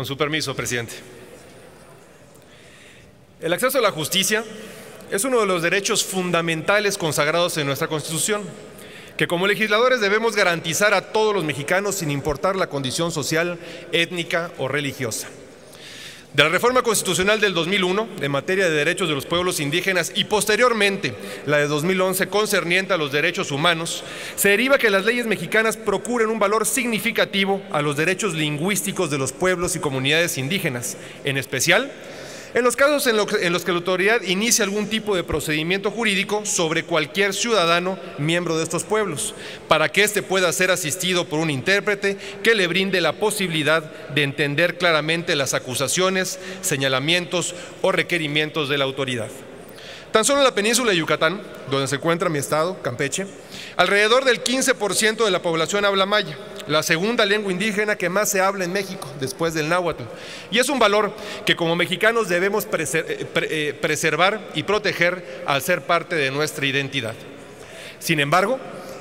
Con su permiso, presidente. El acceso a la justicia es uno de los derechos fundamentales consagrados en nuestra Constitución, que como legisladores debemos garantizar a todos los mexicanos sin importar la condición social, étnica o religiosa. De la reforma constitucional del 2001 en materia de derechos de los pueblos indígenas y posteriormente la de 2011 concerniente a los derechos humanos, se deriva que las leyes mexicanas procuren un valor significativo a los derechos lingüísticos de los pueblos y comunidades indígenas, en especial en los casos en los que la autoridad inicia algún tipo de procedimiento jurídico sobre cualquier ciudadano miembro de estos pueblos, para que éste pueda ser asistido por un intérprete que le brinde la posibilidad de entender claramente las acusaciones, señalamientos o requerimientos de la autoridad. Tan solo en la península de Yucatán, donde se encuentra mi estado, Campeche, alrededor del 15% de la población habla maya, la segunda lengua indígena que más se habla en México, después del náhuatl. Y es un valor que como mexicanos debemos preservar y proteger al ser parte de nuestra identidad. Sin embargo,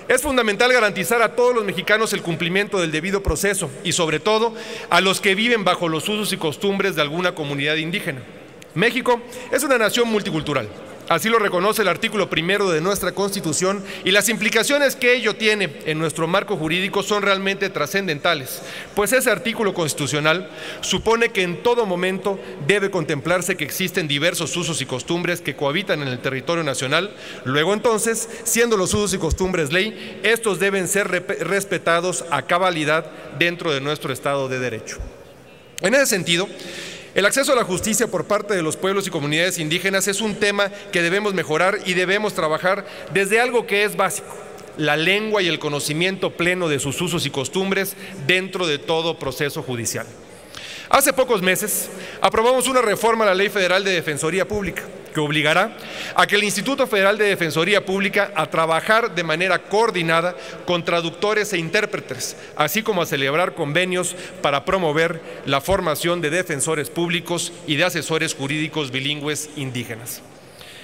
es fundamental garantizar a todos los mexicanos el cumplimiento del debido proceso y sobre todo a los que viven bajo los usos y costumbres de alguna comunidad indígena. México es una nación multicultural. Así lo reconoce el artículo 1 de nuestra Constitución y las implicaciones que ello tiene en nuestro marco jurídico son realmente trascendentales, pues ese artículo constitucional supone que en todo momento debe contemplarse que existen diversos usos y costumbres que cohabitan en el territorio nacional. Luego entonces, siendo los usos y costumbres ley, estos deben ser respetados a cabalidad dentro de nuestro Estado de Derecho. En ese sentido, el acceso a la justicia por parte de los pueblos y comunidades indígenas es un tema que debemos mejorar y debemos trabajar desde algo que es básico: la lengua y el conocimiento pleno de sus usos y costumbres dentro de todo proceso judicial. Hace pocos meses aprobamos una reforma a la Ley Federal de Defensoría Pública que obligará a que el Instituto Federal de Defensoría Pública a trabajar de manera coordinada con traductores e intérpretes, así como a celebrar convenios para promover la formación de defensores públicos y de asesores jurídicos bilingües indígenas.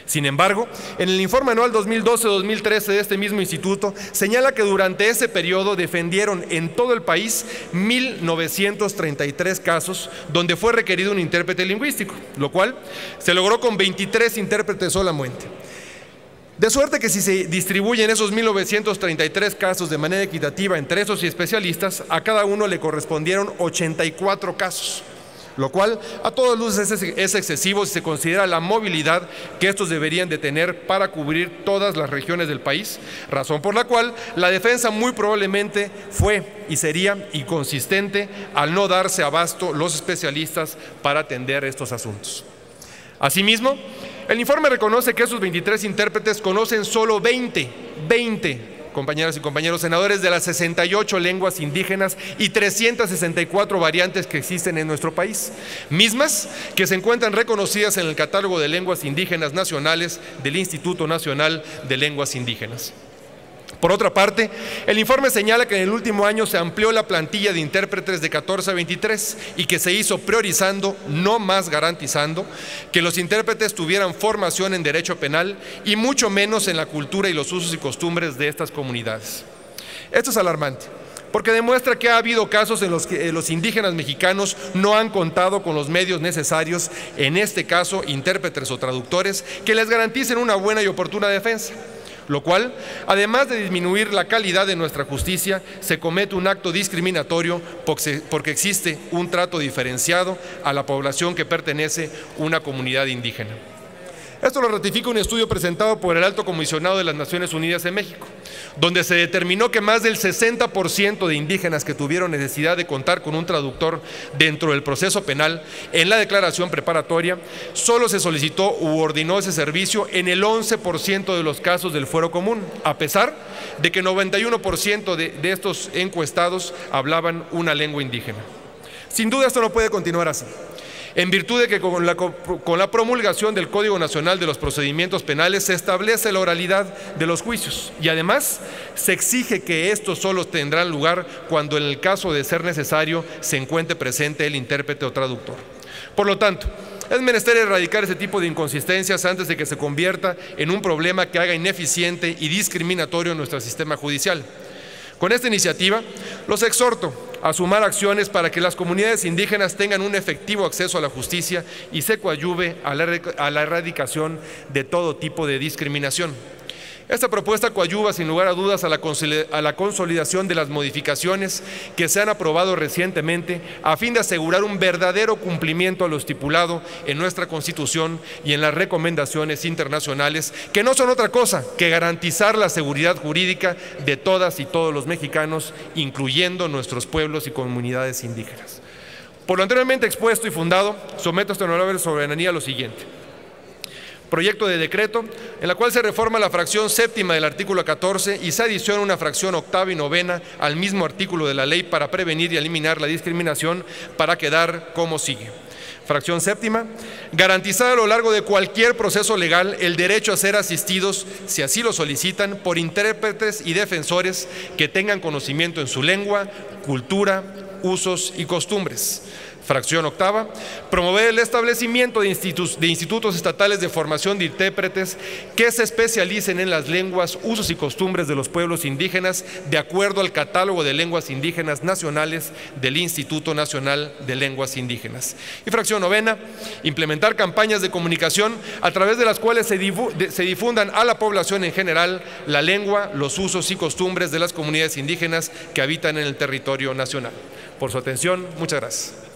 Sin embargo, en el informe anual 2012-2013 de este mismo instituto, señala que durante ese periodo defendieron en todo el país 1,933 casos donde fue requerido un intérprete lingüístico, lo cual se logró con 23 intérpretes solamente. De suerte que si se distribuyen esos 1,933 casos de manera equitativa entre esos y especialistas, a cada uno le correspondieron 84 casos. Lo cual a todas luces es excesivo si se considera la movilidad que estos deberían de tener para cubrir todas las regiones del país, razón por la cual la defensa muy probablemente fue y sería inconsistente al no darse abasto los especialistas para atender estos asuntos. Asimismo, el informe reconoce que esos 23 intérpretes conocen solo 20 compañeras y compañeros senadores de las 68 lenguas indígenas y 364 variantes que existen en nuestro país, mismas que se encuentran reconocidas en el catálogo de lenguas indígenas nacionales del Instituto Nacional de Lenguas Indígenas. Por otra parte, el informe señala que en el último año se amplió la plantilla de intérpretes de 14 a 23 y que se hizo priorizando, no más garantizando, que los intérpretes tuvieran formación en derecho penal y mucho menos en la cultura y los usos y costumbres de estas comunidades. Esto es alarmante, porque demuestra que ha habido casos en los que los indígenas mexicanos no han contado con los medios necesarios, en este caso intérpretes o traductores, que les garanticen una buena y oportuna defensa. Lo cual, además de disminuir la calidad de nuestra justicia, se comete un acto discriminatorio porque existe un trato diferenciado a la población que pertenece a una comunidad indígena. Esto lo ratifica un estudio presentado por el Alto Comisionado de las Naciones Unidas en México, donde se determinó que más del 60% de indígenas que tuvieron necesidad de contar con un traductor dentro del proceso penal en la declaración preparatoria, solo se solicitó u ordenó ese servicio en el 11% de los casos del fuero común, a pesar de que 91% de estos encuestados hablaban una lengua indígena. Sin duda esto no puede continuar así, en virtud de que con la promulgación del Código Nacional de los Procedimientos Penales se establece la oralidad de los juicios y además se exige que estos solo tendrán lugar cuando en el caso de ser necesario se encuentre presente el intérprete o traductor. Por lo tanto, es menester erradicar ese tipo de inconsistencias antes de que se convierta en un problema que haga ineficiente y discriminatorio nuestro sistema judicial. Con esta iniciativa, los exhorto a sumar acciones para que las comunidades indígenas tengan un efectivo acceso a la justicia y se coadyuve a la erradicación de todo tipo de discriminación. Esta propuesta coadyuva sin lugar a dudas a la consolidación de las modificaciones que se han aprobado recientemente a fin de asegurar un verdadero cumplimiento a lo estipulado en nuestra Constitución y en las recomendaciones internacionales, que no son otra cosa que garantizar la seguridad jurídica de todas y todos los mexicanos, incluyendo nuestros pueblos y comunidades indígenas. Por lo anteriormente expuesto y fundado, someto a esta honorable soberanía lo siguiente. Proyecto de decreto en la cual se reforma la fracción séptima del artículo 14 y se adiciona una fracción octava y novena al mismo artículo de la ley para prevenir y eliminar la discriminación, para quedar como sigue. Fracción séptima: garantizar a lo largo de cualquier proceso legal el derecho a ser asistidos, si así lo solicitan, por intérpretes y defensores que tengan conocimiento en su lengua, cultura, usos y costumbres. Fracción octava: promover el establecimiento de institutos estatales de formación de intérpretes que se especialicen en las lenguas, usos y costumbres de los pueblos indígenas, de acuerdo al catálogo de lenguas indígenas nacionales del Instituto Nacional de Lenguas Indígenas. Y fracción novena: implementar campañas de comunicación a través de las cuales se difundan a la población en general la lengua, los usos y costumbres de las comunidades indígenas que habitan en el territorio nacional. Por su atención, muchas gracias.